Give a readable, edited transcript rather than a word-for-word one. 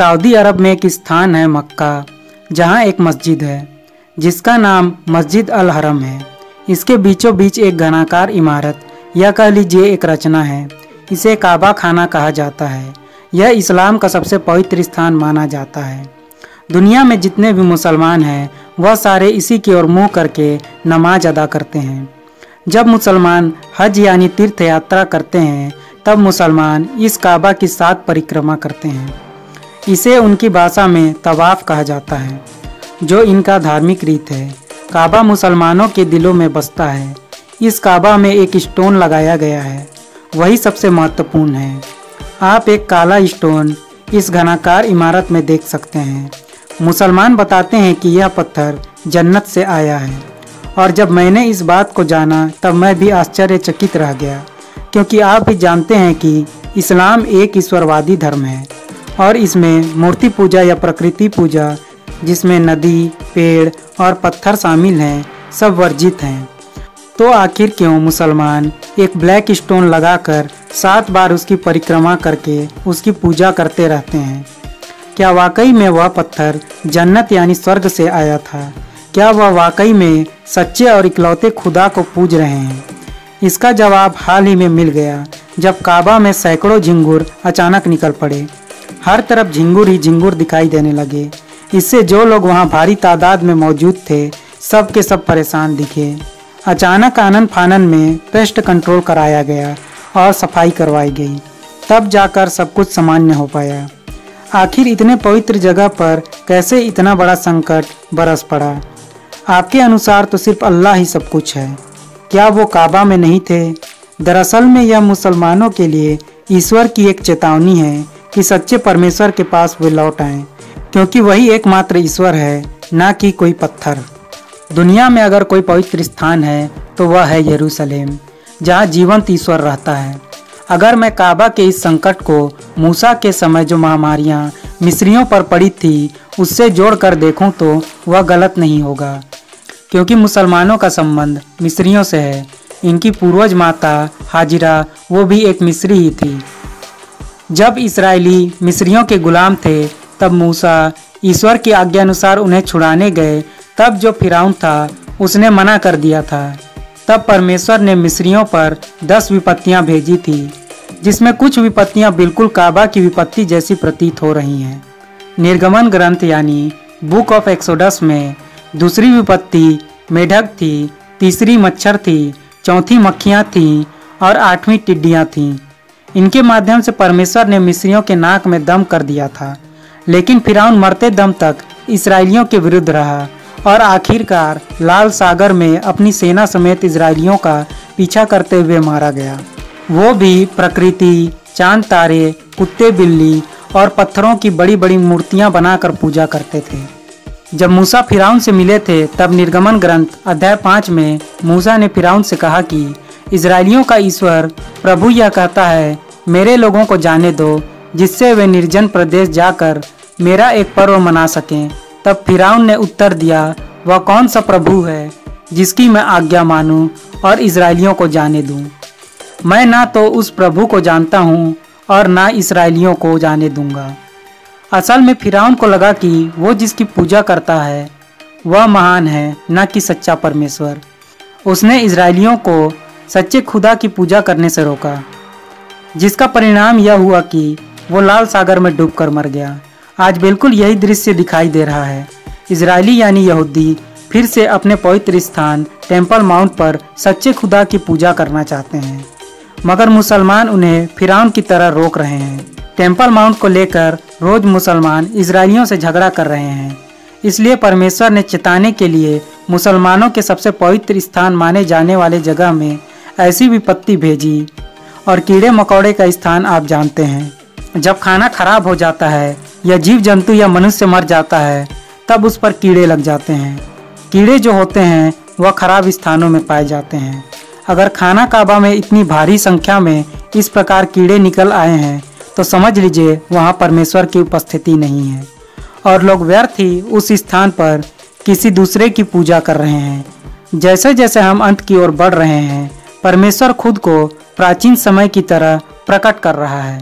Saudi अरब में एक स्थान है मक्का, जहाँ एक मस्जिद है जिसका नाम मस्जिद अल हरम है। इसके बीचों बीच एक घनाकार इमारत या कह लीजिए एक रचना है। इसे काबा खाना कहा जाता है। यह इस्लाम का सबसे पवित्र स्थान माना जाता है। दुनिया में जितने भी मुसलमान हैं वह सारे इसी की ओर मुँह करके नमाज अदा करते हैं। जब मुसलमान हज यानी तीर्थ यात्रा करते हैं तब मुसलमान इस काबा की 7 परिक्रमा करते हैं। इसे उनकी भाषा में तवाफ कहा जाता है, जो इनका धार्मिक रीत है। काबा मुसलमानों के दिलों में बसता है। इस काबा में एक स्टोन लगाया गया है, वही सबसे महत्वपूर्ण है। आप एक काला स्टोन इस घनाकार इमारत में देख सकते हैं। मुसलमान बताते हैं कि यह पत्थर जन्नत से आया है। और जब मैंने इस बात को जाना तब मैं भी आश्चर्यचकित रह गया, क्योंकि आप भी जानते हैं कि इस्लाम एक ईश्वरवादी धर्म है और इसमें मूर्ति पूजा या प्रकृति पूजा, जिसमें नदी, पेड़ और पत्थर शामिल हैं, सब वर्जित हैं। तो आखिर क्यों मुसलमान एक ब्लैक स्टोन लगाकर 7 बार उसकी परिक्रमा करके उसकी पूजा करते रहते हैं? क्या वाकई में वह पत्थर जन्नत यानी स्वर्ग से आया था? क्या वह वाकई में सच्चे और इकलौते खुदा को पूज रहे हैं? इसका जवाब हाल ही में मिल गया, जब काबा में सैकड़ों झिंगुर अचानक निकल पड़े। हर तरफ झिंगुर ही झिंगुर दिखाई देने लगे। इससे जो लोग वहां भारी तादाद में मौजूद थे, सब के सब परेशान दिखे। अचानक आनन फानन में पेस्ट कंट्रोल कराया गया और सफाई करवाई गई। तब जाकर सब कुछ सामान्य हो पाया। आखिर इतने पवित्र जगह पर कैसे इतना बड़ा संकट बरस पड़ा? आपके अनुसार तो सिर्फ अल्लाह ही सब कुछ है। क्या वो काबा में नहीं थे? दरअसल में यह मुसलमानों के लिए ईश्वर की एक चेतावनी है कि सच्चे परमेश्वर के पास वे लौट आएं, क्योंकि वही एकमात्र ईश्वर है, ना कि कोई पत्थर। दुनिया में अगर कोई पवित्र स्थान है तो वह है यरूशलेम, जहाँ जीवंत ईश्वर रहता है। अगर मैं काबा के इस संकट को मूसा के समय जो महामारियाँ मिस्रियों पर पड़ी थी उससे जोड़कर देखूं तो वह गलत नहीं होगा, क्योंकि मुसलमानों का संबंध मिस्रियों से है। इनकी पूर्वज माता हाजिरा वो भी एक मिस्री ही थी। जब इस्राएली मिस्रियों के गुलाम थे तब मूसा ईश्वर की आज्ञानुसार उन्हें छुड़ाने गए। तब जो फिरौन था उसने मना कर दिया था। तब परमेश्वर ने मिस्रियों पर 10 विपत्तियां भेजी थी, जिसमें कुछ विपत्तियां बिल्कुल काबा की विपत्ति जैसी प्रतीत हो रही हैं। निर्गमन ग्रंथ यानी बुक ऑफ एक्सोडस में दूसरी विपत्ति मेढक थी, तीसरी मच्छर थी, चौथी मक्खियाँ थीं और 8वीं टिड्डियाँ थीं। इनके माध्यम से परमेश्वर ने मिस्रियों के नाक में दम कर दिया था, लेकिन फिरौन मरते दम तक इस्राएलियों के विरुद्ध रहा और आखिरकार लाल सागर में अपनी सेना समेत इस्राएलियों का पीछा करते हुए मारा गया। वो भी प्रकृति, चांद तारे, कुत्ते बिल्ली और पत्थरों की बड़ी बड़ी मूर्तियां बनाकर पूजा करते थे। जब मूसा फिरौन से मिले थे तब निर्गमन ग्रंथ अध्याय 5 में मूसा ने फिरौन से कहा कि इस्राएलियों का ईश्वर प्रभु यह कहता है, मेरे लोगों को जाने दो, जिससे वे निर्जन प्रदेश जाकर मेरा एक पर्व मना सकें। तब फिरौन ने उत्तर दिया, वह कौन सा प्रभु है जिसकी मैं आज्ञा मानूं और इस्राएलियों को जाने दूं? मैं ना तो उस प्रभु को जानता हूं और ना इस्राएलियों को जाने दूंगा। असल में फिरौन को लगा कि वो जिसकी पूजा करता है वह महान है, ना कि सच्चा परमेश्वर। उसने इस्राएलियों को सच्चे खुदा की पूजा करने से रोका, जिसका परिणाम यह हुआ कि वो लाल सागर में डूबकर मर गया। आज बिल्कुल यही दृश्य दिखाई दे रहा है। इजरायली यानी यहूदी फिर से अपने पवित्र स्थान टेम्पल माउंट पर सच्चे खुदा की पूजा करना चाहते हैं, मगर मुसलमान उन्हें फिरौन की तरह रोक रहे हैं। टेम्पल माउंट को लेकर रोज मुसलमान इजरायलियों से झगड़ा कर रहे हैं। इसलिए परमेश्वर ने चेताने के लिए मुसलमानों के सबसे पवित्र स्थान माने जाने वाले जगह में ऐसी विपत्ति भेजी। और कीड़े मकोड़े का स्थान आप जानते हैं, जब खाना खराब हो जाता है या जीव जंतु या मनुष्य मर जाता है तब उस पर कीड़े लग जाते हैं। कीड़े जो होते हैं वह खराब स्थानों में पाए जाते हैं। अगर खाना काबा में इतनी भारी संख्या में इस प्रकार कीड़े निकल आए हैं तो समझ लीजिए वहाँ परमेश्वर की उपस्थिति नहीं है और लोग व्यर्थ ही उस स्थान पर किसी दूसरे की पूजा कर रहे हैं। जैसे जैसे हम अंत की ओर बढ़ रहे हैं, परमेश्वर खुद को प्राचीन समय की तरह प्रकट कर रहा है।